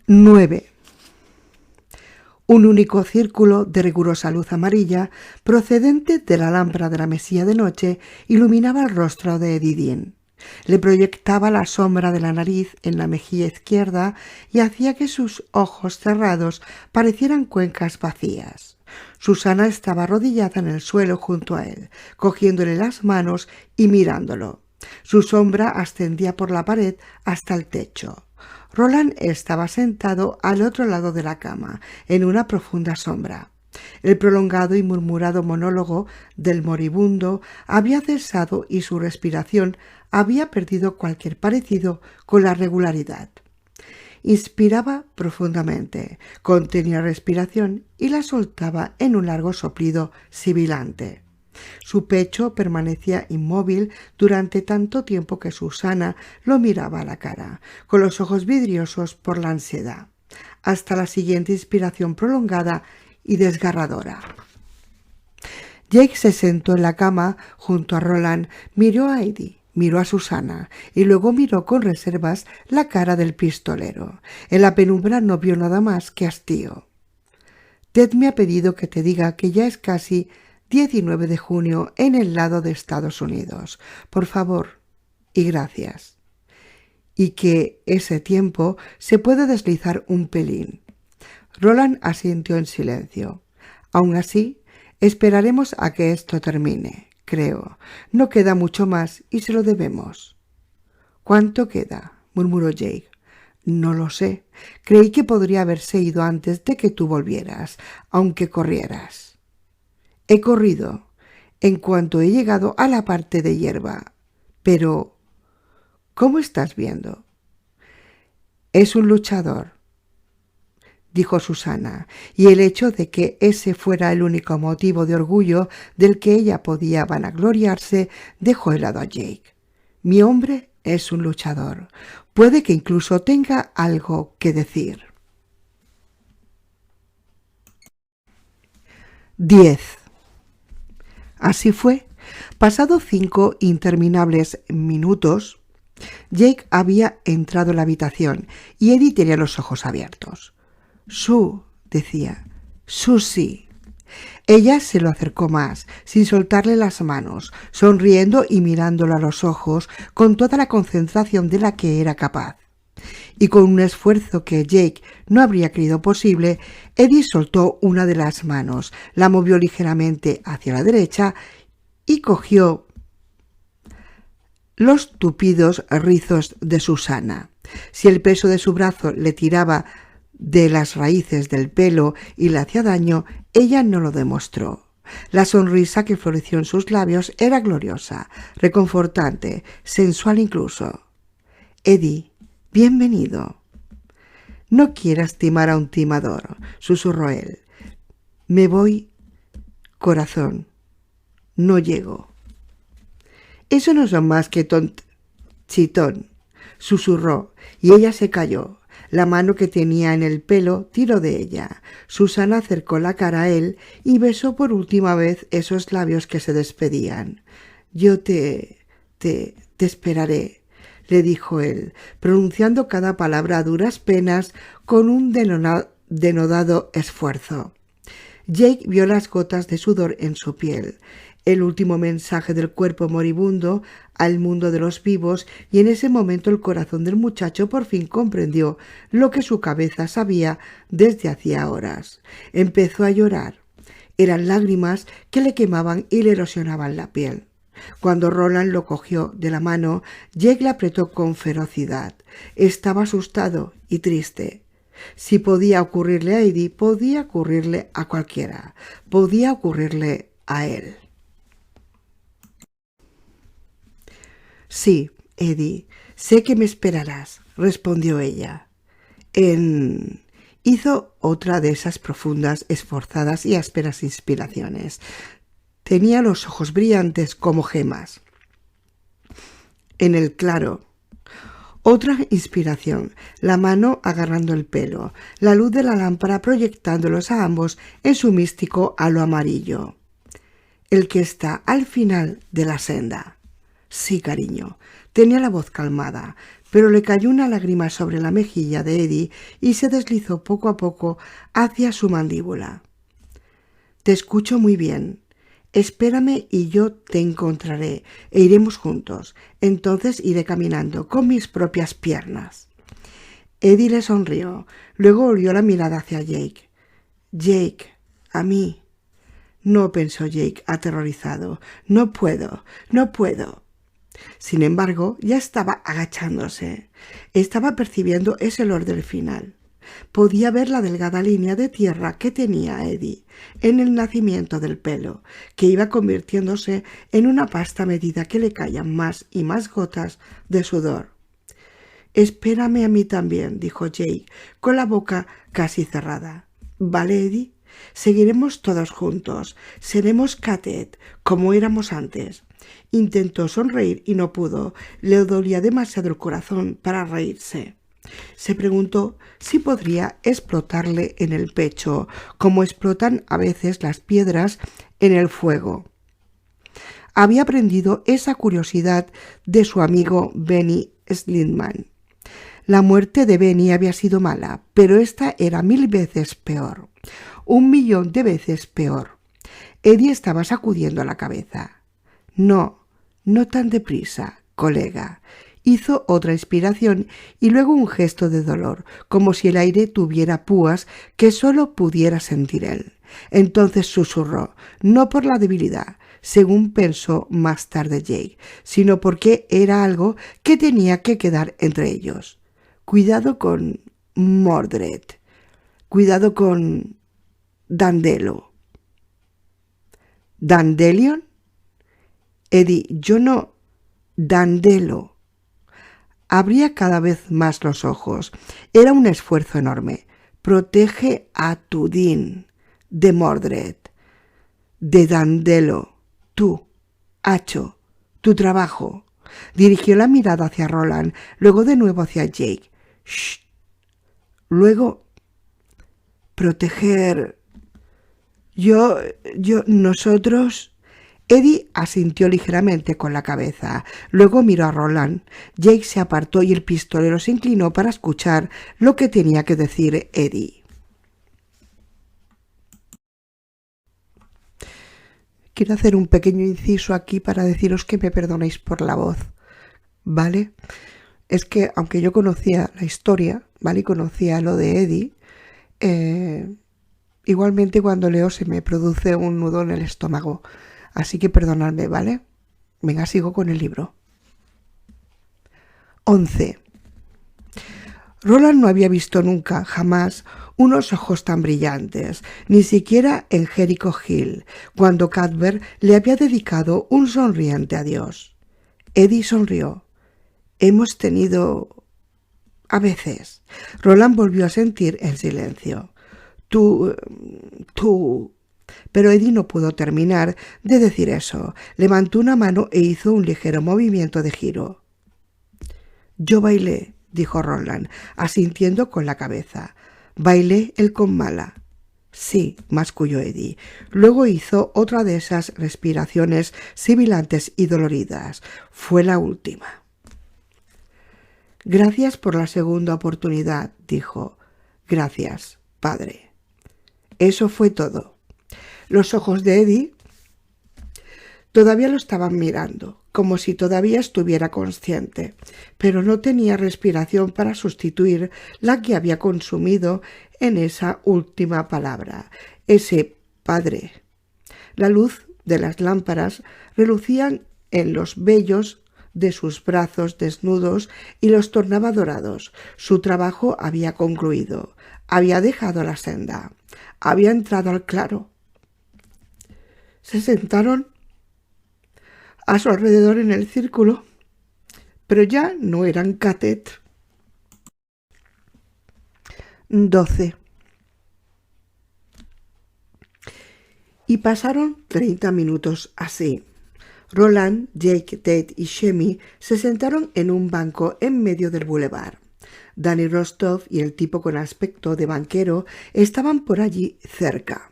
9. Un único círculo de rigurosa luz amarilla procedente de la lámpara de la mesilla de noche iluminaba el rostro de Eddie Dean. Le proyectaba la sombra de la nariz en la mejilla izquierda y hacía que sus ojos cerrados parecieran cuencas vacías. Susana estaba arrodillada en el suelo junto a él, cogiéndole las manos y mirándolo. Su sombra ascendía por la pared hasta el techo. Roland estaba sentado al otro lado de la cama, en una profunda sombra. El prolongado y murmurado monólogo del moribundo había cesado y su respiración había perdido cualquier parecido con la regularidad. Inspiraba profundamente, contenía respiración y la soltaba en un largo soplido sibilante. Su pecho permanecía inmóvil durante tanto tiempo que Susana lo miraba a la cara, con los ojos vidriosos por la ansiedad, hasta la siguiente inspiración prolongada y desgarradora. Jake se sentó en la cama junto a Roland, miró a Eddie, miró a Susana y luego miró con reservas la cara del pistolero. En la penumbra no vio nada más que hastío. Ted me ha pedido que te diga que ya es casi 19 de junio en el lado de Estados Unidos. Por favor y gracias. Y que ese tiempo se puede deslizar un pelín. Roland asintió en silencio. Aún así, esperaremos a que esto termine, creo. No queda mucho más y se lo debemos. ¿Cuánto queda?, murmuró Jake. No lo sé. Creí que podría haberse ido antes de que tú volvieras, aunque corrieras. He corrido en cuanto he llegado a la parte de hierba. Pero, ¿cómo estás viendo? Es un luchador, dijo Susana, y el hecho de que ese fuera el único motivo de orgullo del que ella podía vanagloriarse dejó helado a Jake. Mi hombre es un luchador. Puede que incluso tenga algo que decir. 10. Así fue. Pasado 5 interminables minutos, Jake había entrado en la habitación y Eddie tenía los ojos abiertos. «Sue», decía, «Susie». Ella se lo acercó más, sin soltarle las manos, sonriendo y mirándolo a los ojos con toda la concentración de la que era capaz. Y con un esfuerzo que Jake no habría creído posible, Eddie soltó una de las manos, la movió ligeramente hacia la derecha y cogió los tupidos rizos de Susana. Si el peso de su brazo le tiraba de las raíces del pelo y le hacía daño, ella no lo demostró. La sonrisa que floreció en sus labios era gloriosa, reconfortante, sensual incluso. «Eddie, bienvenido». «No quieras timar a un timador», susurró él. «Me voy, corazón. No llego». «Eso no son más que chitón», susurró, y ella se calló. La mano que tenía en el pelo tiró de ella. Susana acercó la cara a él y besó por última vez esos labios que se despedían. «Yo te esperaré», le dijo él, pronunciando cada palabra a duras penas con un denodado esfuerzo. Jake vio las gotas de sudor en su piel, el último mensaje del cuerpo moribundo al mundo de los vivos, y en ese momento el corazón del muchacho por fin comprendió lo que su cabeza sabía desde hacía horas. Empezó a llorar. Eran lágrimas que le quemaban y le erosionaban la piel. Cuando Roland lo cogió de la mano, Jake le apretó con ferocidad. Estaba asustado y triste. Si podía ocurrirle a Eddie, podía ocurrirle a cualquiera. Podía ocurrirle a él. «Sí, Eddie, sé que me esperarás», respondió ella. Hizo otra de esas profundas, esforzadas y ásperas inspiraciones. Tenía los ojos brillantes como gemas. En el claro. Otra inspiración, la mano agarrando el pelo, la luz de la lámpara proyectándolos a ambos en su místico halo amarillo. «El que está al final de la senda». «Sí, cariño». Tenía la voz calmada, pero le cayó una lágrima sobre la mejilla de Eddie y se deslizó poco a poco hacia su mandíbula. «Te escucho muy bien. Espérame y yo te encontraré e iremos juntos. Entonces iré caminando con mis propias piernas». Eddie le sonrió. Luego volvió la mirada hacia Jake. «Jake, a mí». «No», pensó Jake, aterrorizado. «No puedo, no puedo». Sin embargo, ya estaba agachándose. Estaba percibiendo ese olor del final. Podía ver la delgada línea de tierra que tenía Eddie en el nacimiento del pelo, que iba convirtiéndose en una pasta a medida que le caían más y más gotas de sudor. «Espérame a mí también», dijo Jake, con la boca casi cerrada. «¿Vale, Eddie? Seguiremos todos juntos. Seremos Catet, como éramos antes». Intentó sonreír y no pudo. Le dolía demasiado el corazón para reírse. Se preguntó si podría explotarle en el pecho, como explotan a veces las piedras en el fuego. Había aprendido esa curiosidad de su amigo Benny Slindman. La muerte de Benny había sido mala, pero esta era 1000 veces peor. 1.000.000 de veces peor. Eddie estaba sacudiendo la cabeza. «No, no tan deprisa, colega». Hizo otra inspiración y luego un gesto de dolor, como si el aire tuviera púas que solo pudiera sentir él. Entonces susurró, no por la debilidad, según pensó más tarde Jake, sino porque era algo que tenía que quedar entre ellos. «Cuidado con Mordred. Cuidado con Dandelo». «¿Dandelion?» «Eddie, yo no...» «Dandelo». Abría cada vez más los ojos. Era un esfuerzo enorme. «Protege a tu Dean, de Mordred, de Dandelo, tú, Acho, tu trabajo». Dirigió la mirada hacia Roland, luego de nuevo hacia Jake. «Shh». Luego, «proteger... nosotros...» Eddie asintió ligeramente con la cabeza. Luego miró a Roland. Jake se apartó y el pistolero se inclinó para escuchar lo que tenía que decir Eddie. Quiero hacer un pequeño inciso aquí para deciros que me perdonéis por la voz, ¿vale? Es que aunque yo conocía la historia, ¿vale? Y conocía lo de Eddie, igualmente cuando leo se me produce un nudo en el estómago. Así que perdonadme, ¿vale? Venga, sigo con el libro. 11. Roland no había visto nunca, jamás, unos ojos tan brillantes, ni siquiera en Jericho Hill, cuando Cuthbert le había dedicado un sonriente adiós. Eddie sonrió. «Hemos tenido... a veces». Roland volvió a sentir el silencio. Tú... Pero Eddie no pudo terminar de decir eso. Levantó una mano e hizo un ligero movimiento de giro. «Yo bailé», dijo Roland, asintiendo con la cabeza. «Bailé el Comala». «Sí», masculló Eddie. Luego hizo otra de esas respiraciones sibilantes y doloridas. Fue la última. «Gracias por la segunda oportunidad», dijo. «Gracias, padre». Eso fue todo. Los ojos de Eddie todavía lo estaban mirando, como si todavía estuviera consciente, pero no tenía respiración para sustituir la que había consumido en esa última palabra, ese padre. La luz de las lámparas relucía en los vellos de sus brazos desnudos y los tornaba dorados. Su trabajo había concluido. Había dejado la senda. Había entrado al claro. Se sentaron a su alrededor en el círculo, pero ya no eran Catet. 12. Y pasaron 30 minutos así. Roland, Jake, Ted y Shemi se sentaron en un banco en medio del bulevar. Danny Rostov y el tipo con aspecto de banquero estaban por allí cerca.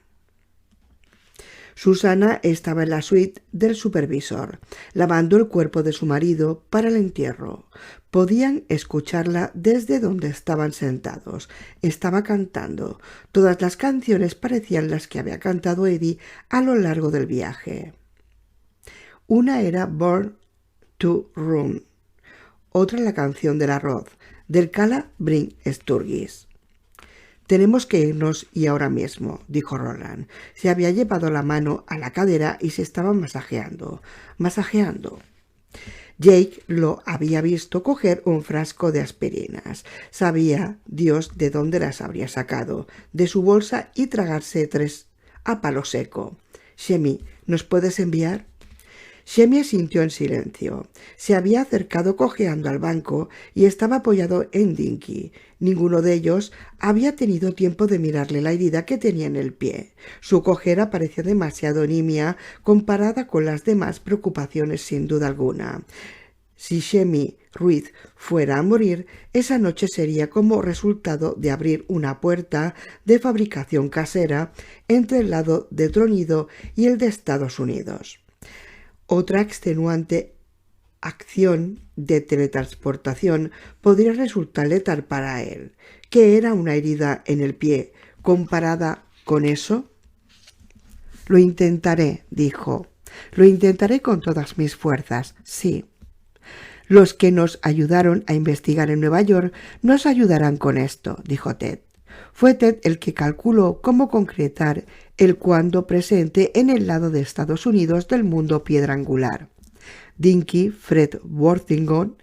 Susana estaba en la suite del supervisor, lavando el cuerpo de su marido para el entierro. Podían escucharla desde donde estaban sentados. Estaba cantando. Todas las canciones parecían las que había cantado Eddie a lo largo del viaje. Una era Born to Run, otra la canción del arroz, del Calla Bryn Sturgis. «Tenemos que irnos y ahora mismo», dijo Roland. Se había llevado la mano a la cadera y se estaba masajeando. Jake lo había visto coger un frasco de aspirinas. Sabía Dios de dónde las habría sacado, de su bolsa, y tragarse 3 a palo seco. «Shemi, ¿nos puedes enviar?» Shemi asintió en silencio. Se había acercado cojeando al banco y estaba apoyado en Dinky. Ninguno de ellos había tenido tiempo de mirarle la herida que tenía en el pie. Su cojera parecía demasiado nimia comparada con las demás preocupaciones, sin duda alguna. Si Shemi Ruiz fuera a morir, esa noche sería como resultado de abrir una puerta de fabricación casera entre el lado de Tronido y el de Estados Unidos. Otra extenuante acción de teletransportación podría resultar letal para él. ¿Qué era una herida en el pie comparada con eso? «Lo intentaré», dijo. «Lo intentaré con todas mis fuerzas, sí. Los que nos ayudaron a investigar en Nueva York nos ayudarán con esto», dijo Ted. Fue Ted el que calculó cómo concretar el cuándo presente en el lado de Estados Unidos del mundo piedra angular. Dinky, Fred Worthington,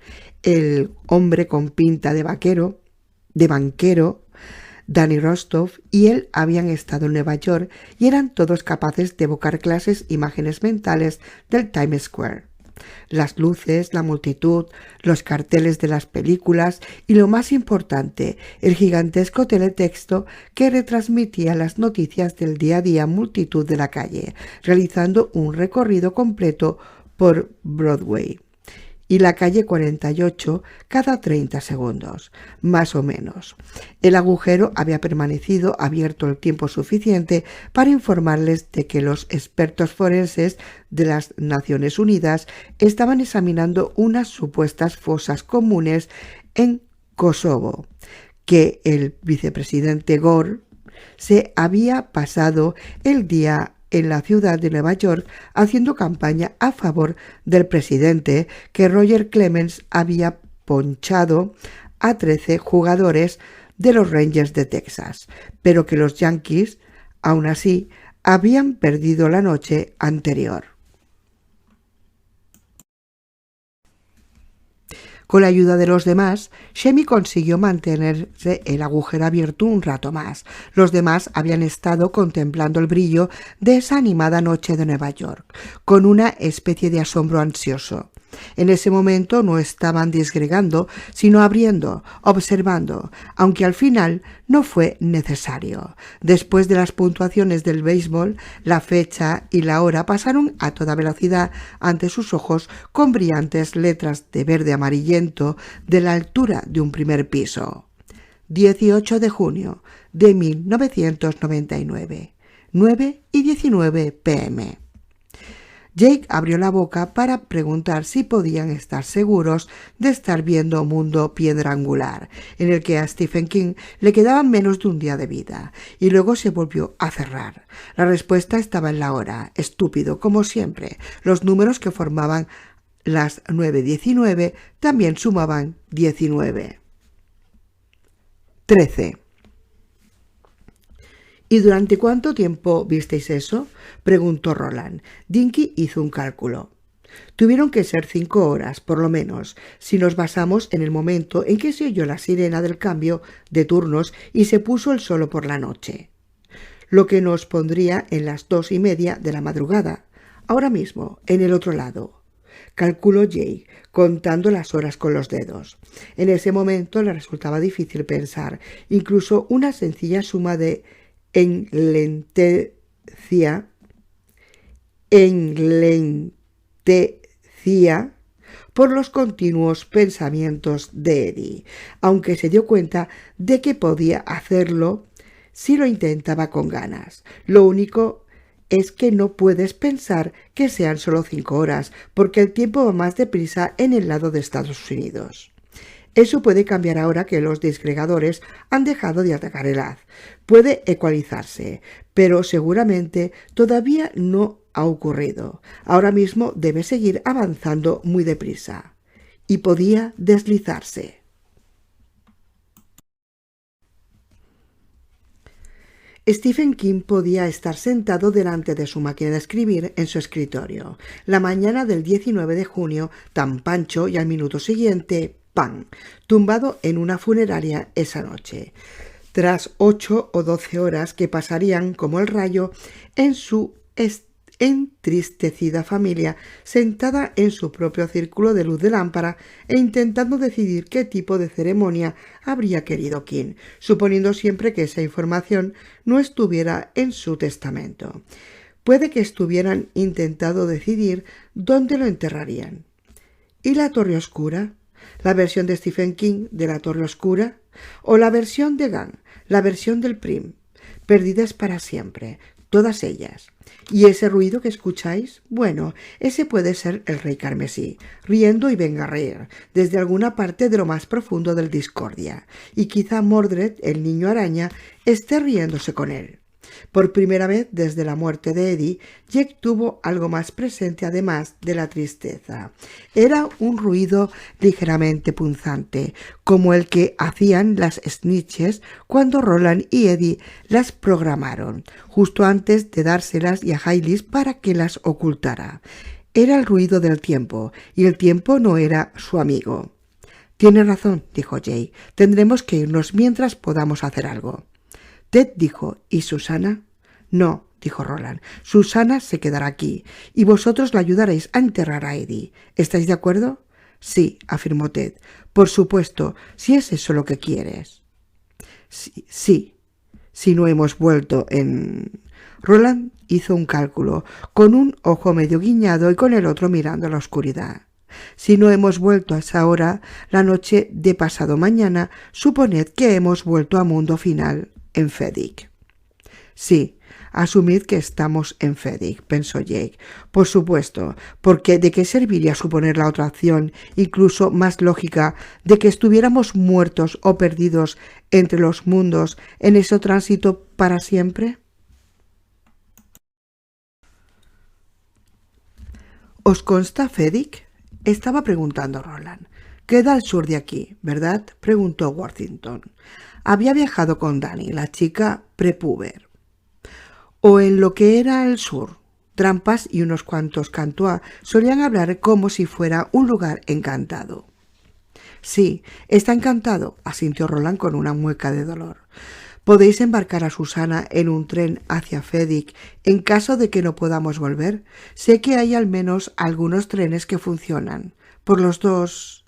el hombre con pinta de banquero, Danny Rostov y él habían estado en Nueva York y eran todos capaces de evocar imágenes mentales del Times Square. Las luces, la multitud, los carteles de las películas y, lo más importante, el gigantesco teletexto que retransmitía las noticias del día a día multitud de la calle, realizando un recorrido completo por Broadway y la calle 48 cada 30 segundos, más o menos. El agujero había permanecido abierto el tiempo suficiente para informarles de que los expertos forenses de las Naciones Unidas estaban examinando unas supuestas fosas comunes en Kosovo, que el vicepresidente Gore se había pasado el día en la ciudad de Nueva York haciendo campaña a favor del presidente, que Roger Clemens había ponchado a 13 jugadores de los Rangers de Texas, pero que los Yankees, aún así, habían perdido la noche anterior. Con la ayuda de los demás, Shemi consiguió mantenerse el agujero abierto un rato más. Los demás habían estado contemplando el brillo de esa animada noche de Nueva York, con una especie de asombro ansioso. En ese momento no estaban disgregando, sino abriendo, observando, aunque al final no fue necesario. Después de las puntuaciones del béisbol, la fecha y la hora pasaron a toda velocidad ante sus ojos con brillantes letras de verde amarillento de la altura de un primer piso. 18 de junio de 1999, 9:19 p.m. Jake abrió la boca para preguntar si podían estar seguros de estar viendo Mundo Piedra Angular, en el que a Stephen King le quedaban menos de un día de vida, y luego se volvió a cerrar. La respuesta estaba en la hora, estúpido como siempre. Los números que formaban las 9:19 también sumaban 19. 13. «¿Y durante cuánto tiempo visteis eso?», preguntó Roland. Dinky hizo un cálculo. «Tuvieron que ser 5 horas, por lo menos, si nos basamos en el momento en que se oyó la sirena del cambio de turnos y se puso el sol por la noche, lo que nos pondría en las 2:30 de la madrugada, ahora mismo, en el otro lado», calculó Jake, contando las horas con los dedos. En ese momento le resultaba difícil pensar. Incluso una sencilla suma de enlentecía por los continuos pensamientos de Eddie, aunque se dio cuenta de que podía hacerlo si lo intentaba con ganas. Lo único es que no puedes pensar que sean solo 5 horas, porque el tiempo va más deprisa en el lado de Estados Unidos. Eso puede cambiar ahora que los disgregadores han dejado de atacar el haz. Puede ecualizarse, pero seguramente todavía no ha ocurrido. Ahora mismo debe seguir avanzando muy deprisa. Y podía deslizarse. Stephen King podía estar sentado delante de su máquina de escribir en su escritorio. La mañana del 19 de junio, tan pancho, y al minuto siguiente, ¡pam!, tumbado en una funeraria esa noche. Tras 8 o 12 horas que pasarían como el rayo en su entristecida familia, sentada en su propio círculo de luz de lámpara e intentando decidir qué tipo de ceremonia habría querido King, suponiendo siempre que esa información no estuviera en su testamento. Puede que estuvieran intentando decidir dónde lo enterrarían. ¿Y la Torre Oscura? ¿La versión de Stephen King de la Torre Oscura? ¿O la versión de Gang, la versión del Prim? Perdidas para siempre, todas ellas. ¿Y ese ruido que escucháis? Bueno, ese puede ser el Rey Carmesí, riendo y venga a reír, desde alguna parte de lo más profundo del Discordia, y quizá Mordred, el niño araña, esté riéndose con él. Por primera vez desde la muerte de Eddie, Jake tuvo algo más presente además de la tristeza. Era un ruido ligeramente punzante, como el que hacían las snitches cuando Roland y Eddie las programaron, justo antes de dárselas a Haylis para que las ocultara. Era el ruido del tiempo, y el tiempo no era su amigo. «Tiene razón», dijo Jake. «Tendremos que irnos mientras podamos hacer algo». Ted dijo: «¿Y Susana?» «No», dijo Roland. «Susana se quedará aquí, y vosotros la ayudaréis a enterrar a Eddie. ¿Estáis de acuerdo?» «Sí», afirmó Ted. «Por supuesto, si es eso lo que quieres». Sí, si no hemos vuelto en... Roland hizo un cálculo, con un ojo medio guiñado y con el otro mirando a la oscuridad. «Si no hemos vuelto a esa hora, la noche de pasado mañana, suponed que hemos vuelto a mundo final en Fedic». «Sí, asumid que estamos en Fedic», pensó Jake. «Por supuesto, porque ¿de qué serviría suponer la otra opción, incluso más lógica, de que estuviéramos muertos o perdidos entre los mundos en ese tránsito para siempre?» «¿Os consta Fedic?», estaba preguntando Roland. «Queda al sur de aquí, ¿verdad?», preguntó Worthington. Había viajado con Dani, la chica prepúber. «O en lo que era el sur». Trampas y unos cuantos Cantois solían hablar como si fuera un lugar encantado. «Sí, está encantado», asintió Roland con una mueca de dolor. «¿Podéis embarcar a Susana en un tren hacia Fedic en caso de que no podamos volver? Sé que hay al menos algunos trenes que funcionan. Por los dos...»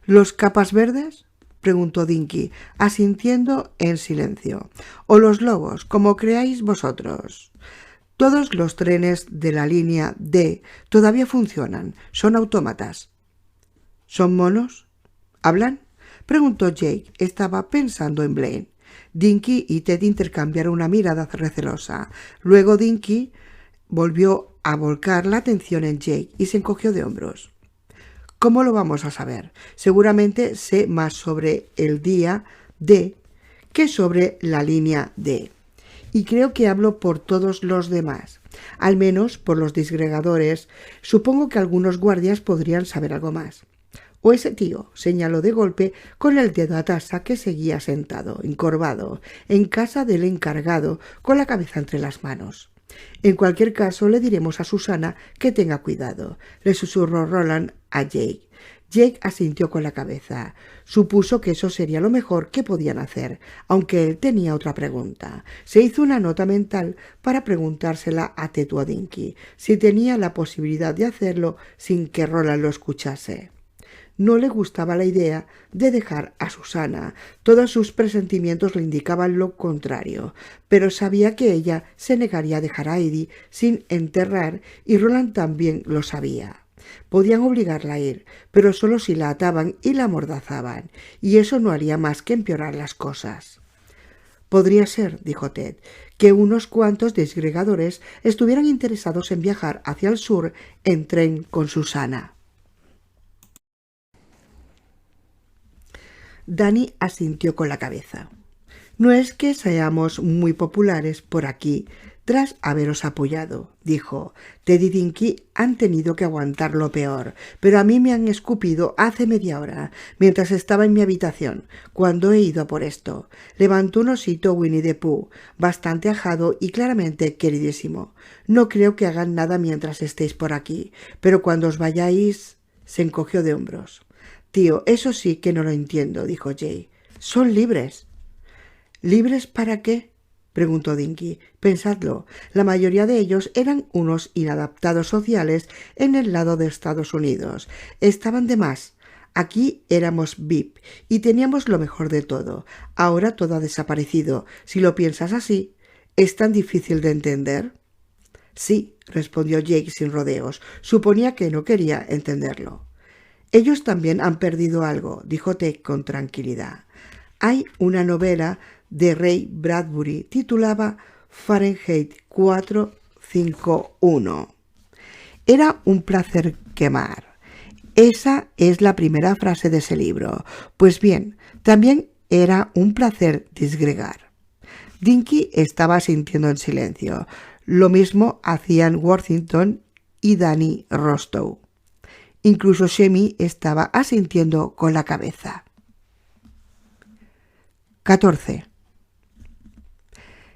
«¿Los capas verdes?», preguntó Dinky, asintiendo en silencio. «O los lobos, como creáis vosotros». «Todos los trenes de la línea D todavía funcionan. Son autómatas». «¿Son monos? ¿Hablan?», preguntó Jake. Estaba pensando en Blaine. Dinky y Ted intercambiaron una mirada recelosa. Luego Dinky volvió a volcar la atención en Jake y se encogió de hombros. «¿Cómo lo vamos a saber? Seguramente sé más sobre el día D que sobre la línea D. Y creo que hablo por todos los demás, al menos por los disgregadores. Supongo que algunos guardias podrían saber algo más». «O ese tío», señaló de golpe con el dedo a Tasa, que seguía sentado, encorvado, en casa del encargado, con la cabeza entre las manos. «En cualquier caso, le diremos a Susana que tenga cuidado», le susurró Roland a Jake. Jake asintió con la cabeza. Supuso que eso sería lo mejor que podían hacer, aunque él tenía otra pregunta. Se hizo una nota mental para preguntársela a Ted o a Dinky, si tenía la posibilidad de hacerlo sin que Roland lo escuchase. No le gustaba la idea de dejar a Susana. Todos sus presentimientos le indicaban lo contrario, pero sabía que ella se negaría a dejar a Eddie sin enterrar, y Roland también lo sabía. Podían obligarla a ir, pero solo si la ataban y la amordazaban, y eso no haría más que empeorar las cosas. Podría ser, dijo Ted, que unos cuantos disgregadores estuvieran interesados en viajar hacia el sur en tren con Susana. Dani asintió con la cabeza. No es que seamos muy populares por aquí tras haberos apoyado, dijo. Ted y Dinky han tenido que aguantar lo peor, pero a mí me han escupido hace media hora, mientras estaba en mi habitación, cuando he ido a por esto. Levantó un osito Winnie the Pooh, bastante ajado y claramente queridísimo. No creo que hagan nada mientras estéis por aquí, pero cuando os vayáis... Se encogió de hombros. Tío, eso sí que no lo entiendo, dijo Jay. Son libres. ¿Libres para qué? Preguntó Dinky. Pensadlo, la mayoría de ellos eran unos inadaptados sociales en el lado de Estados Unidos. Estaban de más. Aquí éramos VIP y teníamos lo mejor de todo. Ahora todo ha desaparecido. Si lo piensas así, ¿es tan difícil de entender? Sí, respondió Jake sin rodeos. Suponía que no quería entenderlo. Ellos también han perdido algo, dijo Ted con tranquilidad. Hay una novela de Ray Bradbury titulada Fahrenheit 451. Era un placer quemar. Esa es la primera frase de ese libro. Pues bien, también era un placer disgregar. Dinky estaba asintiendo en silencio. Lo mismo hacían Worthington y Danny Rostow. Incluso Shemi estaba asintiendo con la cabeza. 14.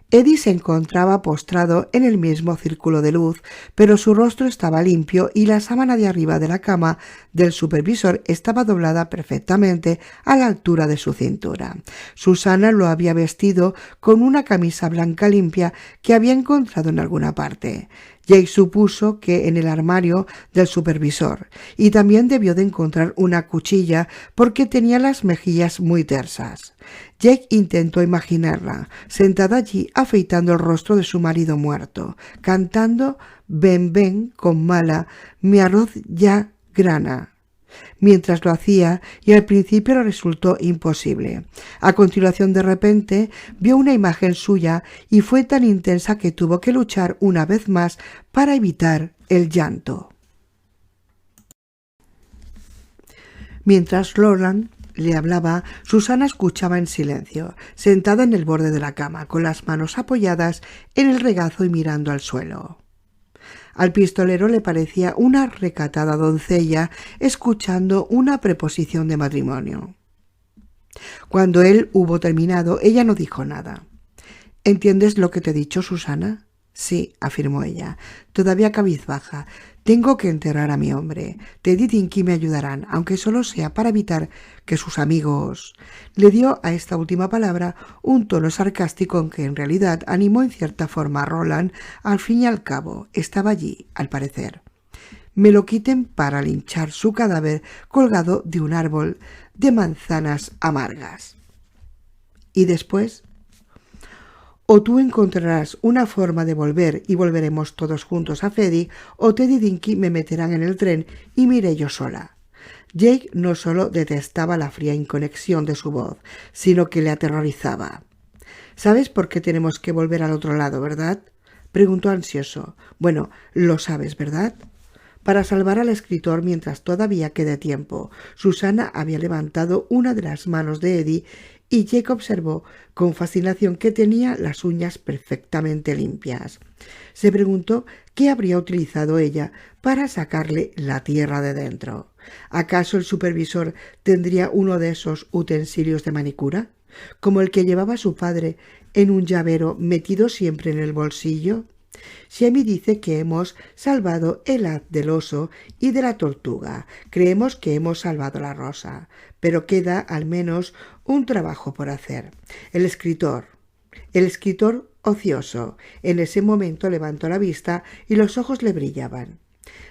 Eddie se encontraba postrado en el mismo círculo de luz, pero su rostro estaba limpio y la sábana de arriba de la cama del supervisor estaba doblada perfectamente a la altura de su cintura. Susana lo había vestido con una camisa blanca limpia que había encontrado en alguna parte. Jake supuso que en el armario del supervisor, y también debió de encontrar una cuchilla porque tenía las mejillas muy tersas. Jake intentó imaginarla, sentada allí afeitando el rostro de su marido muerto, cantando «Ven, ven, con mala, mi arroz ya grana». Mientras lo hacía, y al principio le resultó imposible. A continuación, de repente, vio una imagen suya y fue tan intensa que tuvo que luchar una vez más para evitar el llanto. Mientras Roland le hablaba, Susana escuchaba en silencio, sentada en el borde de la cama, con las manos apoyadas en el regazo y mirando al suelo. Al pistolero le parecía una recatada doncella escuchando una preposición de matrimonio. Cuando él hubo terminado, ella no dijo nada. ¿Entiendes lo que te he dicho, Susana? Sí, afirmó ella, todavía cabizbaja. Tengo que enterrar a mi hombre. Ted y Dinky me ayudarán, aunque solo sea para evitar que sus amigos... Le dio a esta última palabra un tono sarcástico en que en realidad animó en cierta forma a Roland. Al fin y al cabo, estaba allí, al parecer. Me lo quiten para linchar su cadáver colgado de un árbol de manzanas amargas. ¿Y después? O tú encontrarás una forma de volver y volveremos todos juntos a Freddy, o Ted y Dinky me meterán en el tren y me iré yo sola. Jake no solo detestaba la fría inconexión de su voz, sino que le aterrorizaba. ¿Sabes por qué tenemos que volver al otro lado, verdad? Preguntó ansioso. Bueno, lo sabes, ¿verdad? Para salvar al escritor mientras todavía quede tiempo. Susana había levantado una de las manos de Eddie y Jake observó con fascinación que tenía las uñas perfectamente limpias. Se preguntó qué habría utilizado ella para sacarle la tierra de dentro. ¿Acaso el supervisor tendría uno de esos utensilios de manicura, como el que llevaba su padre en un llavero metido siempre en el bolsillo? Shemi dice que hemos salvado el haz del oso y de la tortuga. Creemos que hemos salvado la rosa, pero queda al menos un trabajo por hacer. El escritor ocioso, en ese momento levantó la vista y los ojos le brillaban.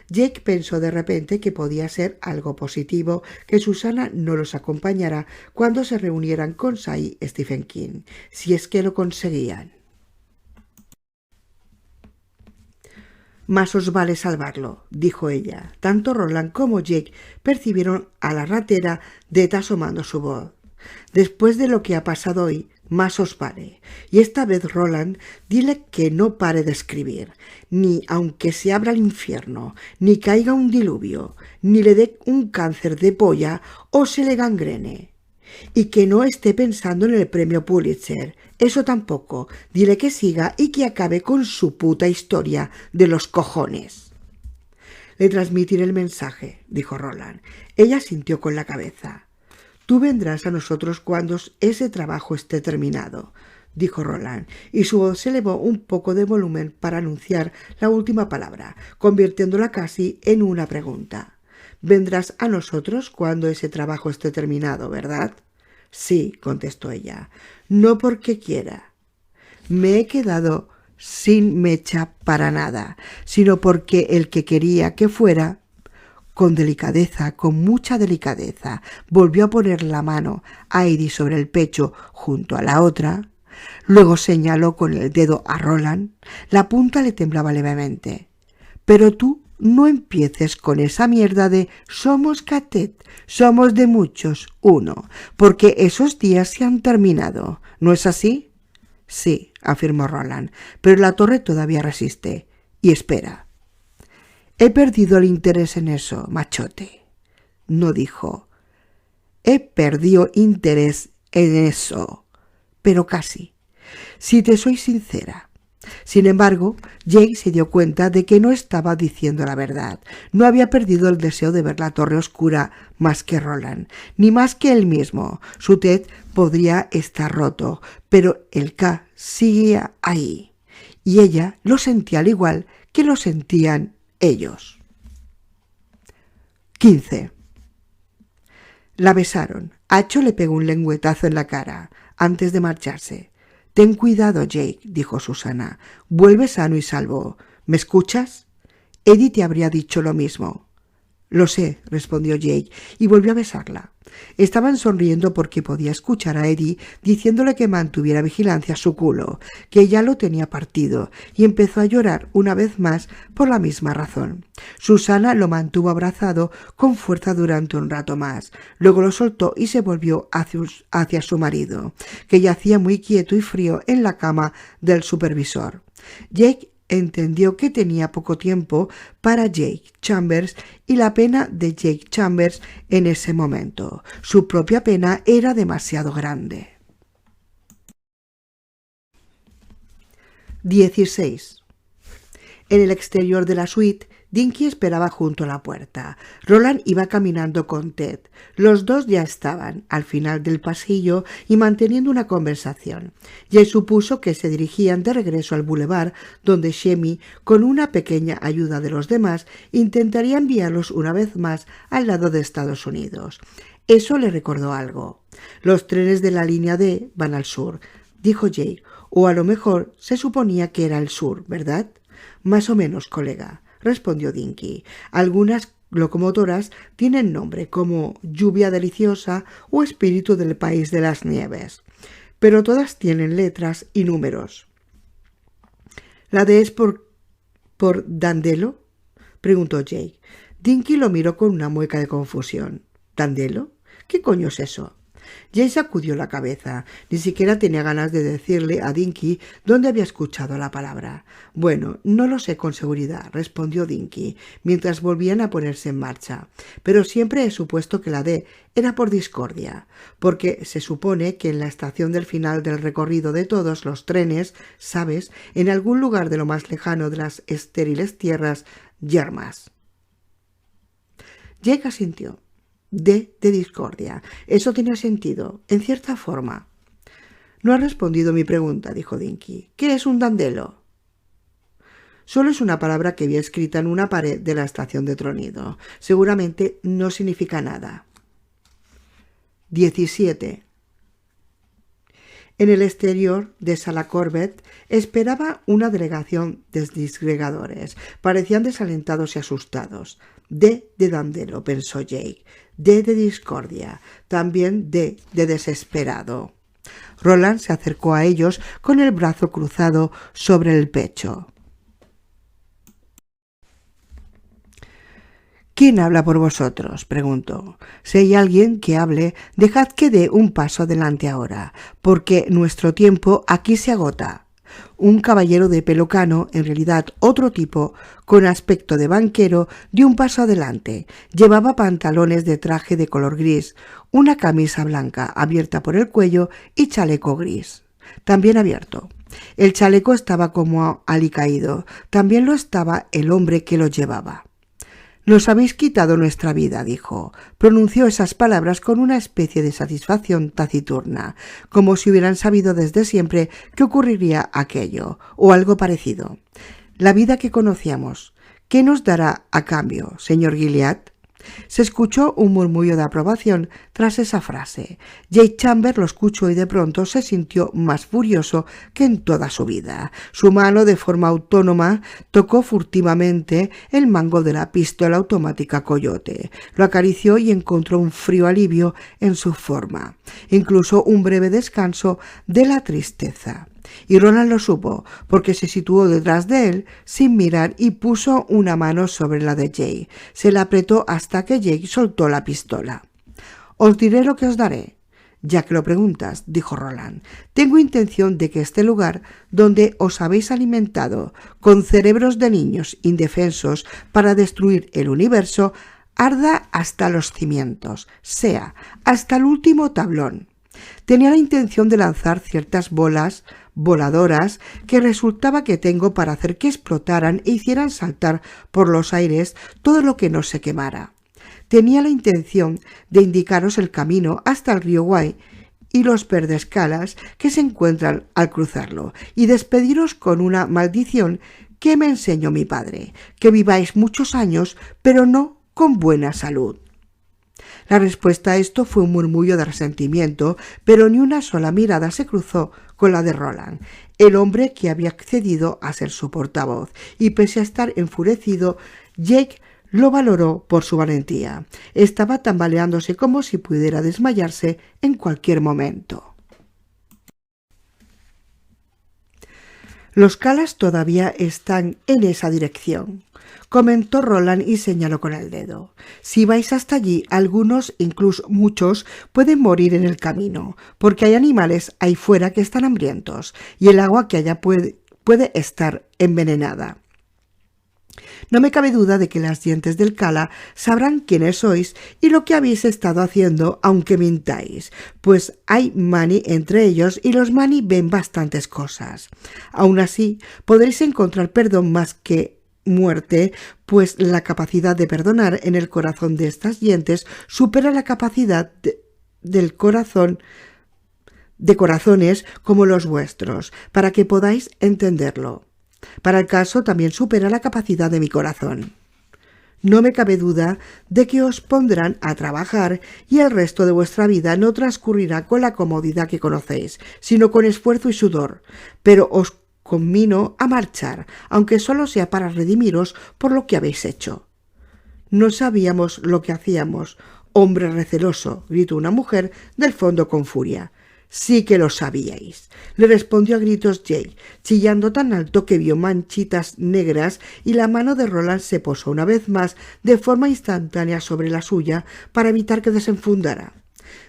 Jake pensó de repente que podía ser algo positivo que Susana no los acompañara cuando se reunieran con Cy y Stephen King, si es que lo conseguían. Más os vale salvarlo, dijo ella. Tanto Roland como Jake percibieron a la ratera de asomando su voz. Después de lo que ha pasado hoy, más os vale. Y esta vez, Roland, dile que no pare de escribir, ni aunque se abra el infierno, ni caiga un diluvio, ni le dé un cáncer de polla o se le gangrene. Y que no esté pensando en el premio Pulitzer. Eso tampoco. Dile que siga y que acabe con su puta historia de los cojones. Le transmitiré el mensaje, dijo Roland. Ella sintió con la cabeza. Tú vendrás a nosotros cuando ese trabajo esté terminado, dijo Roland, y su voz se elevó un poco de volumen para anunciar la última palabra, convirtiéndola casi en una pregunta. Vendrás a nosotros cuando ese trabajo esté terminado, ¿verdad? Sí, contestó ella. No porque quiera. Me he quedado sin mecha para nada, sino porque el que quería que fuera, con delicadeza, con mucha delicadeza, volvió a poner la mano a Eddie sobre el pecho junto a la otra. Luego señaló con el dedo a Roland. La punta le temblaba levemente. Pero tú no empieces con esa mierda de somos catet, somos de muchos, uno, porque esos días se han terminado. ¿No es así? Sí, afirmó Roland, pero la torre todavía resiste. Y espera. He perdido el interés en eso, machote. No dijo. He perdido interés en eso, pero casi. Si te soy sincera. Sin embargo, Jake se dio cuenta de que no estaba diciendo la verdad. No había perdido el deseo de ver la torre oscura más que Roland, ni más que él mismo. Su Ted podría estar roto, pero el K seguía ahí. Y ella lo sentía al igual que lo sentían ellos. 15. La besaron. Acho le pegó un lengüetazo en la cara antes de marcharse. Ten cuidado, Jake, dijo Susana. Vuelve sano y salvo. ¿Me escuchas? Eddie te habría dicho lo mismo. Lo sé, respondió Jake, y volvió a besarla. Estaban sonriendo porque podía escuchar a Eddie diciéndole que mantuviera vigilancia a su culo, que ya lo tenía partido, y empezó a llorar una vez más por la misma razón. Susana lo mantuvo abrazado con fuerza durante un rato más. Luego lo soltó y se volvió hacia su marido, que yacía muy quieto y frío en la cama del supervisor. Jake entendió que tenía poco tiempo para Jake Chambers y la pena de Jake Chambers en ese momento. Su propia pena era demasiado grande. 16. En el exterior de la suite, Dinky esperaba junto a la puerta. Roland iba caminando con Ted. Los dos ya estaban al final del pasillo y manteniendo una conversación. Jay supuso que se dirigían de regreso al boulevard, donde Shemi, con una pequeña ayuda de los demás, intentaría enviarlos una vez más al lado de Estados Unidos. Eso le recordó algo. Los trenes de la línea D van al sur, dijo Jay, o a lo mejor se suponía que era el sur, ¿verdad? Más o menos, colega, respondió Dinky. Algunas locomotoras tienen nombre como Lluvia Deliciosa o Espíritu del País de las Nieves, pero todas tienen letras y números. ¿La D es por Dandelo?, preguntó Jake. Dinky lo miró con una mueca de confusión. ¿Dandelo? ¿Qué coño es eso? Jay sacudió la cabeza. Ni siquiera tenía ganas de decirle a Dinky dónde había escuchado la palabra. Bueno, no lo sé con seguridad, respondió Dinky, mientras volvían a ponerse en marcha. Pero siempre he supuesto que la D era por discordia, porque se supone que en la estación del final del recorrido de todos los trenes, ¿sabes?, en algún lugar de lo más lejano de las estériles tierras yermas. Jake asintió. D de discordia. Eso tenía sentido, en cierta forma. No has respondido mi pregunta, dijo Dinky. ¿Qué es un dandelo? Solo es una palabra que vi escrita en una pared de la estación de tronido. Seguramente no significa nada. 17. En el exterior de Sala Corbett esperaba una delegación de disgregadores. Parecían desalentados y asustados. D de dandelo, pensó Jake. D de discordia. También D de desesperado. Roland se acercó a ellos con el brazo cruzado sobre el pecho. ¿Quién habla por vosotros?, preguntó. Si hay alguien que hable, dejad que dé un paso adelante ahora, porque nuestro tiempo aquí se agota. Un caballero de pelo cano, en realidad otro tipo, con aspecto de banquero, dio un paso adelante. Llevaba pantalones de traje de color gris, una camisa blanca abierta por el cuello y chaleco gris, también abierto. El chaleco estaba como alicaído, también lo estaba el hombre que lo llevaba. «Nos habéis quitado nuestra vida», dijo. Pronunció esas palabras con una especie de satisfacción taciturna, como si hubieran sabido desde siempre que ocurriría aquello, o algo parecido. «La vida que conocíamos. ¿Qué nos dará a cambio, señor Gilead?». Se escuchó un murmullo de aprobación tras esa frase. Jake Chambers lo escuchó y de pronto se sintió más furioso que en toda su vida. Su mano, de forma autónoma, tocó furtivamente el mango de la pistola automática Coyote. Lo acarició y encontró un frío alivio en su forma, incluso un breve descanso de la tristeza. Y Roland lo supo, porque se situó detrás de él sin mirar y puso una mano sobre la de Jake. Se la apretó hasta que Jake soltó la pistola. «Os diré lo que os daré». «Ya que lo preguntas», dijo Roland, «tengo intención de que este lugar, donde os habéis alimentado con cerebros de niños indefensos para destruir el universo, arda hasta los cimientos, sea hasta el último tablón». Tenía la intención de lanzar ciertas bolas voladoras que resultaba que tengo para hacer que explotaran e hicieran saltar por los aires todo lo que no se quemara. Tenía la intención de indicaros el camino hasta el río Wye y los perdescalas que se encuentran al cruzarlo, y despediros con una maldición que me enseñó mi padre: que viváis muchos años, pero no con buena salud. La respuesta a esto fue un murmullo de resentimiento, pero ni una sola mirada se cruzó con la de Roland, el hombre que había accedido a ser su portavoz, y pese a estar enfurecido, Jake lo valoró por su valentía. Estaba tambaleándose como si pudiera desmayarse en cualquier momento. «Los Calas todavía están en esa dirección», comentó Roland y señaló con el dedo. «Si vais hasta allí, algunos, incluso muchos, pueden morir en el camino, porque hay animales ahí fuera que están hambrientos, y el agua que allá puede estar envenenada. No me cabe duda de que las dientes del Cala sabrán quiénes sois y lo que habéis estado haciendo, aunque mintáis, pues hay Mani entre ellos y los Mani ven bastantes cosas. Aún así, podréis encontrar perdón más que muerte, pues la capacidad de perdonar en el corazón de estas dientes supera la capacidad de corazones como los vuestros, para que podáis entenderlo. Para el caso también supera la capacidad de mi corazón. No me cabe duda de que os pondrán a trabajar y el resto de vuestra vida no transcurrirá con la comodidad que conocéis, sino con esfuerzo y sudor, pero os conmino a marchar, aunque solo sea para redimiros por lo que habéis hecho». «No sabíamos lo que hacíamos, hombre receloso», gritó una mujer del fondo con furia. «Sí que lo sabíais», le respondió a gritos Jake, chillando tan alto que vio manchitas negras, y la mano de Roland se posó una vez más de forma instantánea sobre la suya para evitar que desenfundara.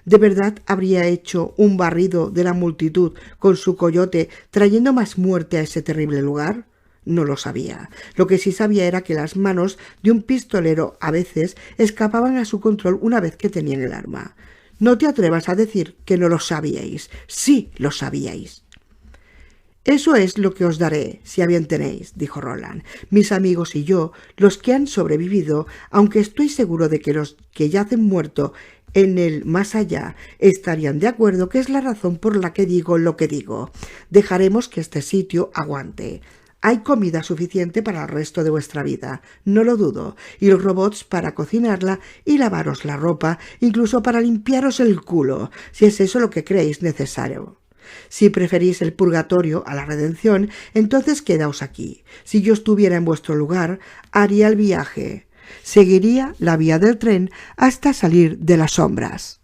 ¿De verdad habría hecho un barrido de la multitud con su coyote, trayendo más muerte a ese terrible lugar? No lo sabía. Lo que sí sabía era que las manos de un pistolero a veces escapaban a su control una vez que tenían el arma. «No te atrevas a decir que no lo sabíais. Sí lo sabíais». «Eso es lo que os daré, si a bien tenéis», dijo Roland. «Mis amigos y yo, los que han sobrevivido, aunque estoy seguro de que los que yacen muertos en el más allá estarían de acuerdo, que es la razón por la que digo lo que digo. Dejaremos que este sitio aguante. Hay comida suficiente para el resto de vuestra vida, no lo dudo, y los robots para cocinarla y lavaros la ropa, incluso para limpiaros el culo, si es eso lo que creéis necesario. Si preferís el purgatorio a la redención, entonces quedaos aquí. Si yo estuviera en vuestro lugar, haría el viaje. Seguiría la vía del tren hasta salir de las sombras.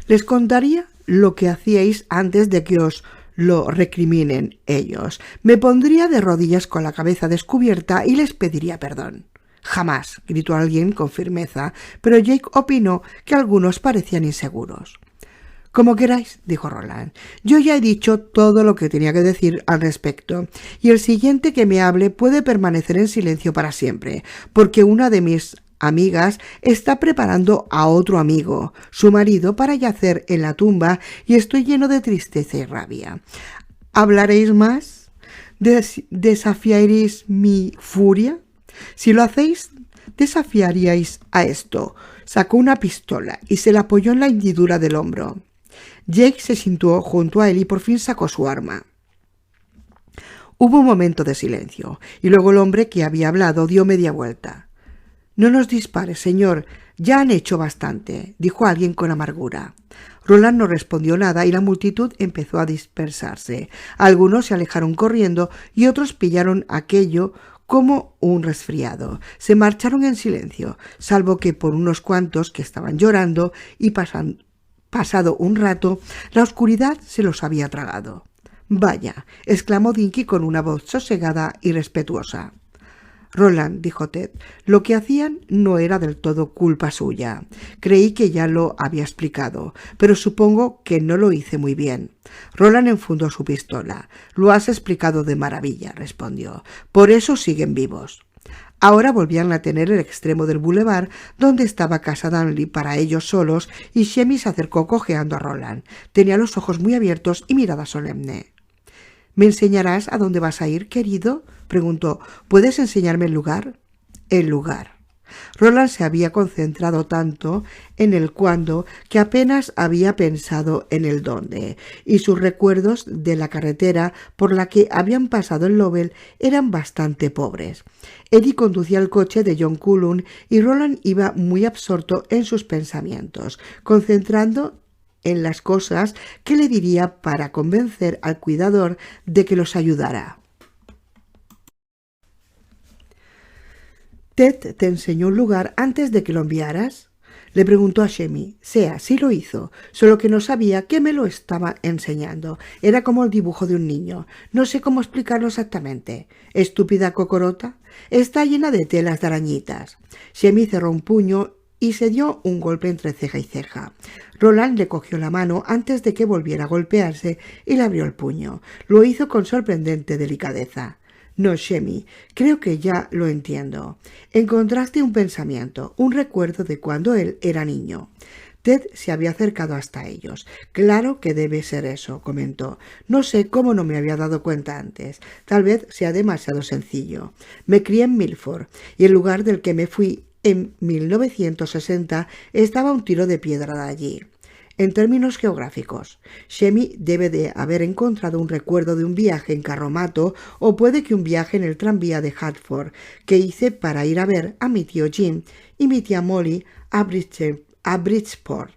Les contaría lo que hacíais antes de que os lo recriminen ellos. Me pondría de rodillas con la cabeza descubierta y les pediría perdón. Jamás, gritó alguien con firmeza, pero Jake opinó que algunos parecían inseguros. Como queráis, dijo Roland. Yo ya he dicho todo lo que tenía que decir al respecto, y el siguiente que me hable puede permanecer en silencio para siempre, porque una de mis amigas está preparando a otro amigo, su marido, para yacer en la tumba, y estoy lleno de tristeza y rabia. ¿Hablaréis más? ¿Desafiaréis mi furia? Si lo hacéis, desafiaríais a esto. Sacó una pistola y se la apoyó en la hendidura del hombro. Jake se sentó junto a él y por fin sacó su arma. Hubo un momento de silencio, y luego el hombre que había hablado dio media vuelta. «No nos dispare, señor, ya han hecho bastante», dijo alguien con amargura. Roland no respondió nada y la multitud empezó a dispersarse. Algunos se alejaron corriendo y otros pillaron aquello como un resfriado. Se marcharon en silencio, salvo que por unos cuantos que estaban llorando y pasado un rato, la oscuridad se los había tragado. «Vaya», exclamó Dinky con una voz sosegada y respetuosa. «Roland», dijo Ted, «lo que hacían no era del todo culpa suya. Creí que ya lo había explicado, pero supongo que no lo hice muy bien». Roland enfundó su pistola. «Lo has explicado de maravilla», respondió. «Por eso siguen vivos». Ahora volvían a tener el extremo del bulevar donde estaba casa Darnley para ellos solos, y Shemmy se acercó cojeando a Roland. Tenía los ojos muy abiertos y mirada solemne. «¿Me enseñarás a dónde vas a ir, querido?», preguntó. «¿Puedes enseñarme el lugar?» «El lugar». Roland se había concentrado tanto en el cuándo que apenas había pensado en el dónde, y sus recuerdos de la carretera por la que habían pasado en Lovell eran bastante pobres. Eddie conducía el coche de John Cullum y Roland iba muy absorto en sus pensamientos, concentrando en las cosas que le diría para convencer al cuidador de que los ayudara. «¿Ted te enseñó un lugar antes de que lo enviaras?», le preguntó a Shemmy. Sí lo hizo, solo que no sabía que me lo estaba enseñando. Era como el dibujo de un niño. No sé cómo explicarlo exactamente. «Estúpida cocorota, está llena de telas de arañitas». Shemmy cerró un puño y se dio un golpe entre ceja y ceja. Roland le cogió la mano antes de que volviera a golpearse y le abrió el puño. Lo hizo con sorprendente delicadeza. «No, Shemmy, creo que ya lo entiendo. Encontraste un pensamiento, un recuerdo de cuando él era niño». Ted se había acercado hasta ellos. «Claro que debe ser eso», comentó. «No sé cómo no me había dado cuenta antes. Tal vez sea demasiado sencillo. Me crié en Milford, y el lugar del que me fui en 1960 estaba a un tiro de piedra de allí». En términos geográficos, Shemmy debe de haber encontrado un recuerdo de un viaje en carromato, o puede que un viaje en el tranvía de Hartford que hice para ir a ver a mi tío Jim y mi tía Molly a Bridgeport.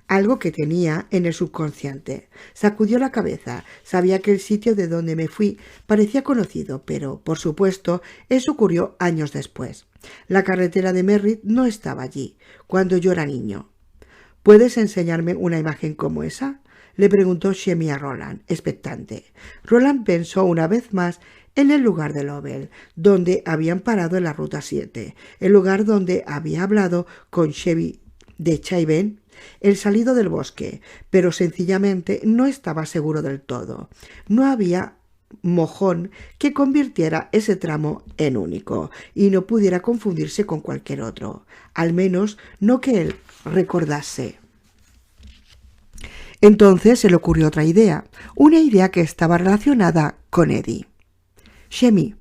Algo que tenía en el subconsciente. Sacudió la cabeza. Sabía que el sitio de donde me fui parecía conocido, pero, por supuesto, eso ocurrió años después. La carretera de Merritt no estaba allí, cuando yo era niño. «¿Puedes enseñarme una imagen como esa?», le preguntó Shemmy a Roland, expectante. Roland pensó una vez más en el lugar de Lovell, donde habían parado en la Ruta 7, el lugar donde había hablado con Chevy de Cheyenne, el salido del bosque, pero sencillamente no estaba seguro del todo. No había mojón que convirtiera ese tramo en único y no pudiera confundirse con cualquier otro, al menos no que él recordase. Entonces se le ocurrió otra idea, una idea que estaba relacionada con Eddie. «Shemmy,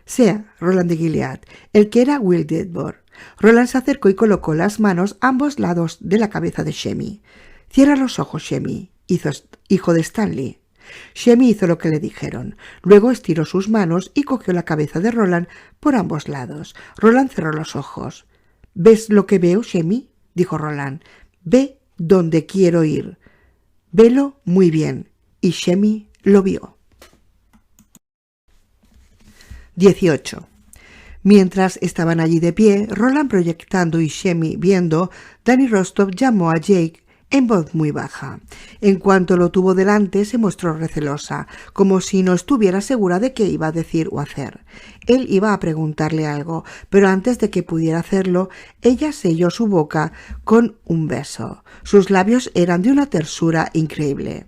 sea Roland de Gilead, el que era Will Dedbor». Roland se acercó y colocó las manos a ambos lados de la cabeza de Shemmy. «Cierra los ojos, Shemmy, hijo de Stanley». Shemmy hizo lo que le dijeron. Luego estiró sus manos y cogió la cabeza de Roland por ambos lados. Roland cerró los ojos. «¿Ves lo que veo, Shemmy?», dijo Roland. «Ve donde quiero ir. Velo muy bien». Y Shemmy lo vio. 18. Mientras estaban allí de pie, Roland proyectando y Shemmy viendo, Danny Rostov llamó a Jake en voz muy baja. En cuanto lo tuvo delante, se mostró recelosa, como si no estuviera segura de qué iba a decir o hacer. Él iba a preguntarle algo, pero antes de que pudiera hacerlo, ella selló su boca con un beso. Sus labios eran de una tersura increíble.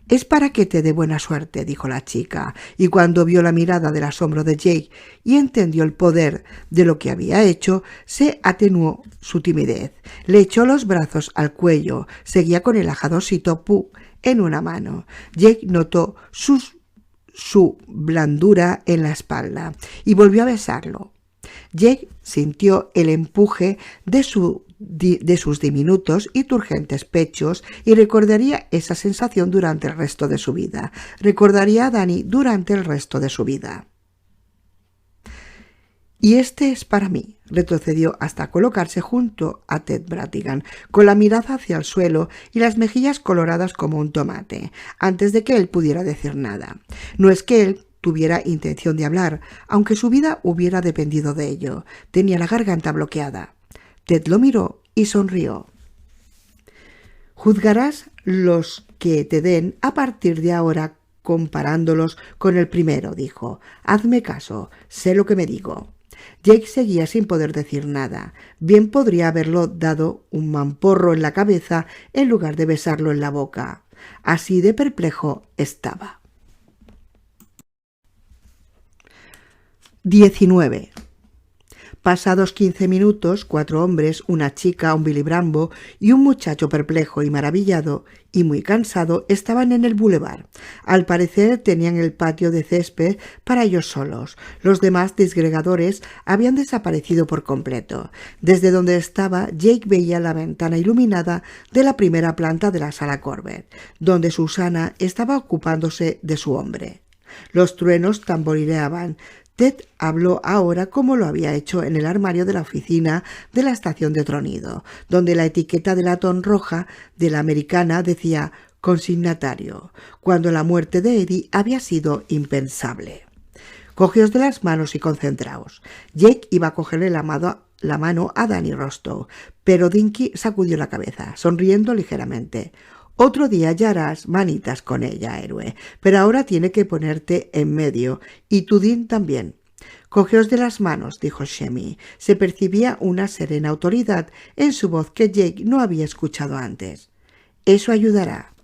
«Es para que te dé buena suerte», dijo la chica, y cuando vio la mirada del asombro de Jake y entendió el poder de lo que había hecho, se atenuó su timidez. Le echó los brazos al cuello, seguía con el ajadosito Pooh en una mano. Jake notó su blandura en la espalda y volvió a besarlo. Jake sintió el empuje de sus diminutos y turgentes pechos y recordaría esa sensación durante el resto de su vida. Recordaría a Danny durante el resto de su vida. «Y este es para mí», retrocedió hasta colocarse junto a Ted Brautigan, con la mirada hacia el suelo y las mejillas coloradas como un tomate, antes de que él pudiera decir nada. No es que él tuviera intención de hablar, aunque su vida hubiera dependido de ello. Tenía la garganta bloqueada. Ted lo miró y sonrió. «Juzgarás los que te den a partir de ahora comparándolos con el primero», dijo. «Hazme caso, sé lo que me digo». Jake seguía sin poder decir nada. Bien podría haberlo dado un mamporro en la cabeza en lugar de besarlo en la boca. Así de perplejo estaba. 19. Pasados 15 minutos, 4 hombres, una chica, un Billy Brambo y un muchacho perplejo y maravillado y muy cansado estaban en el bulevar. Al parecer tenían el patio de césped para ellos solos. Los demás disgregadores habían desaparecido por completo. Desde donde estaba, Jake veía la ventana iluminada de la primera planta de la sala Corbett, donde Susana estaba ocupándose de su hombre. Los truenos tamborileaban. Ted habló ahora como lo había hecho en el armario de la oficina de la estación de tronido, donde la etiqueta de latón roja de la americana decía «consignatario», cuando la muerte de Eddie había sido impensable. «Cogeos de las manos y concentraos». Jake iba a cogerle la mano a Danny Rostow, pero Dinky sacudió la cabeza, sonriendo ligeramente. «Otro día ya harás manitas con ella, héroe, pero ahora tiene que ponerte en medio, y tú, Dean, también». «Cogeos de las manos», dijo Shemmy. Se percibía una serena autoridad en su voz que Jake no había escuchado antes. «Eso ayudará».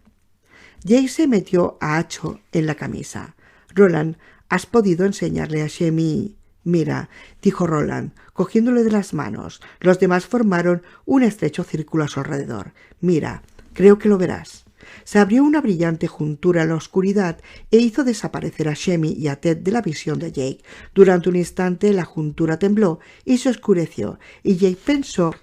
Jake se metió a hacho en la camisa. «Roland, ¿has podido enseñarle a Shemmy?» «Mira», dijo Roland, cogiéndole de las manos. Los demás formaron un estrecho círculo a su alrededor. «Mira, creo que lo verás». Se abrió una brillante juntura en la oscuridad e hizo desaparecer a Shemmy y a Ted de la visión de Jake. Durante un instante la juntura tembló y se oscureció, y Jake pensó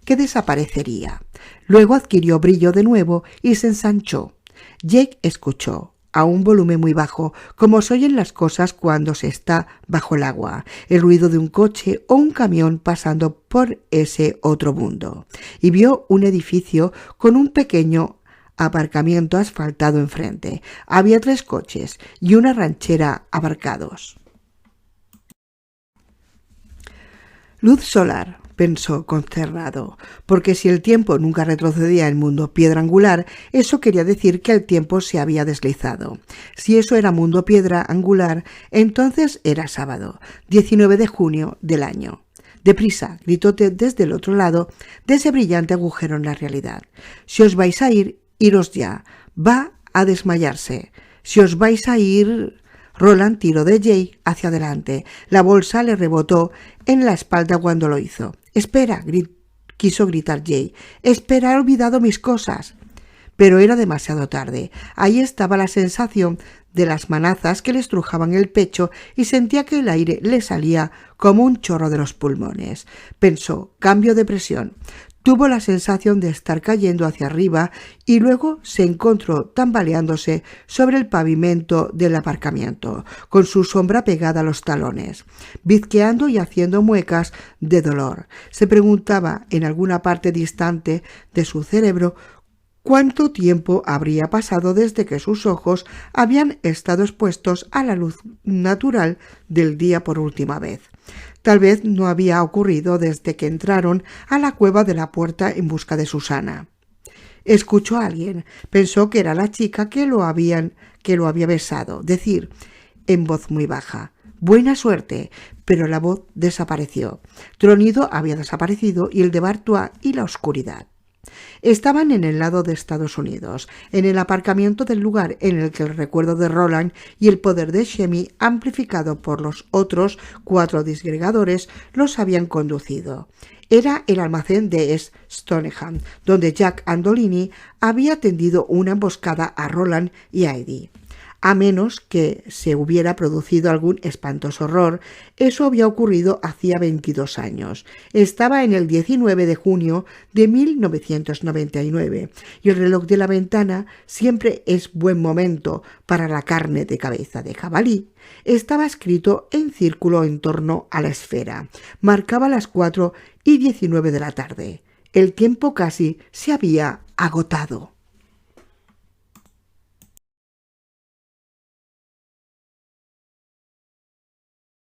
que desaparecería. Luego adquirió brillo de nuevo y se ensanchó. Jake escuchó, a un volumen muy bajo, como se oyen las cosas cuando se está bajo el agua, el ruido de un coche o un camión pasando por ese otro mundo, y vio un edificio con un pequeño aparcamiento asfaltado enfrente. Había 3 coches y una ranchera aparcados. «Luz solar», pensó consternado, porque si el tiempo nunca retrocedía en mundo piedra angular, eso quería decir que el tiempo se había deslizado. Si eso era mundo piedra angular, entonces era sábado, 19 de junio del año. «Deprisa», gritó Ted desde el otro lado de ese brillante agujero en la realidad. «Si os vais a ir, iros ya. Va a desmayarse. Si os vais a ir...» Roland tiró de Jake hacia adelante. La bolsa le rebotó en la espalda cuando lo hizo. «Espera», quiso gritar Jake. «Espera, he olvidado mis cosas». Pero era demasiado tarde. Ahí estaba la sensación de las manazas que le estrujaban el pecho y sentía que el aire le salía como un chorro de los pulmones. Pensó, cambio de presión. Tuvo la sensación de estar cayendo hacia arriba y luego se encontró tambaleándose sobre el pavimento del aparcamiento, con su sombra pegada a los talones, bizqueando y haciendo muecas de dolor. Se preguntaba en alguna parte distante de su cerebro cuánto tiempo habría pasado desde que sus ojos habían estado expuestos a la luz natural del día por última vez. Tal vez no había ocurrido desde que entraron a la cueva de la puerta en busca de Susana. Escuchó a alguien. Pensó que era la chica que lo había besado. Decir, en voz muy baja, «Buena suerte», pero la voz desapareció. Tronido había desaparecido y el de Bartois y la oscuridad. Estaban en el lado de Estados Unidos, en el aparcamiento del lugar en el que el recuerdo de Roland y el poder de Chemmy, amplificado por los otros 4 disgregadores, los habían conducido. Era el almacén de Stoneham, donde Jack Andolini había tendido una emboscada a Roland y a Eddie. A menos que se hubiera producido algún espantoso horror, eso había ocurrido hacía 22 años. Estaba en el 19 de junio de 1999 y el reloj de la ventana, siempre es buen momento para la carne de cabeza de jabalí, estaba escrito en círculo en torno a la esfera. Marcaba las 4:19 de la tarde. El tiempo casi se había agotado.